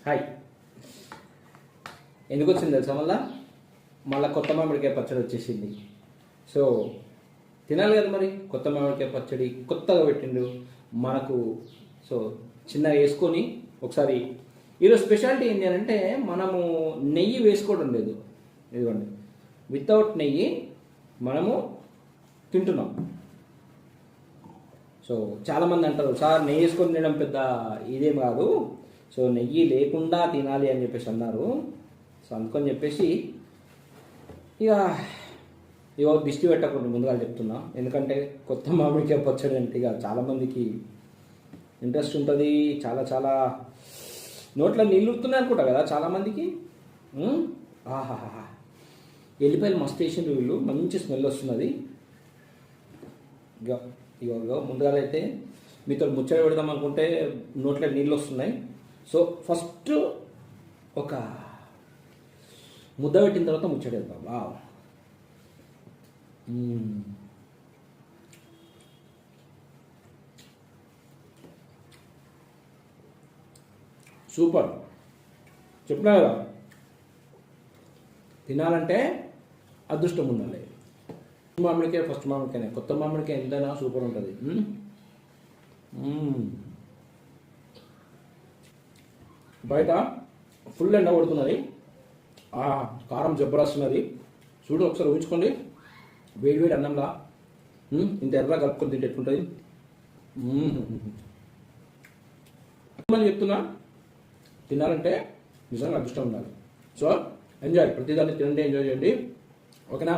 Hi. ఎందుకు వచ్చింది తెలుసా? మళ్ళీ కొత్త మామిడికాయ పచ్చడి వచ్చేసింది. సో తినాలి కదా మరి. కొత్త మామిడికాయ పచ్చడి కొత్తగా పెట్టిండు మనకు. సో చిన్నగా వేసుకొని ఒకసారి. ఈరోజు స్పెషాలిటీ ఏంటి అని అంటే, మనము నెయ్యి వేసుకోవడం లేదు. ఇదిగోండి, వితౌట్ నెయ్యి మనము తింటున్నాం. సో చాలామంది అంటారు, సార్ నెయ్యి వేసుకొని తినడం పెద్ద ఇదేం కాదు, సో నెయ్యి లేకుండా తినాలి అని చెప్పేసి అన్నారు. సో అందుకని చెప్పేసి ఇక దిష్టి పెట్టకుండా ముందుగా చెప్తున్నా. ఎందుకంటే కొత్త మామిడికాయ పచ్చడి అంటే ఇక చాలామందికి ఇంట్రెస్ట్ ఉంటుంది. చాలా చాలా నోట్లో నీళ్ళు ఉడుతున్నాయి అనుకుంటా కదా చాలామందికి. ఆహాహా, ఎల్లిపాయలు మస్తు వేసిండ్రు వీళ్ళు, మంచి స్మెల్ వస్తున్నది. ఇక ముందుగా అయితే మీతో ముచ్చట పెడదాం అనుకుంటే నోట్లో నీళ్ళు వస్తున్నాయి. సో ఫస్ట్ ఒక ముద్ద పెట్టిన తర్వాత ముచ్చట వెళ్దాం. సూపర్. చెప్పినా కదా, తినాలంటే అదృష్టం ఉండాలి. మామిడికాయ ఫస్ట్ మామిడికాయ, కొత్త మామిడికాయ ఎంతైనా సూపర్ ఉంటుంది. బయట ఫుల్ ఎండ కొడుతున్నది, కారం జబ్బరస్తున్నది. చూడు ఒకసారి ఊహించుకోండి, వేడి వేడి అన్నంలా ఇంత ఎర్ర కలుపుకొని తింటే ఎట్లుంటుంది. మళ్ళీ చెప్తున్నా, తినాలంటే నిజంగా అదృష్టం ఉండాలి. సో ఎంజాయ్, ప్రతిదాన్ని తినండి, ఎంజాయ్ చేయండి. ఓకేనా?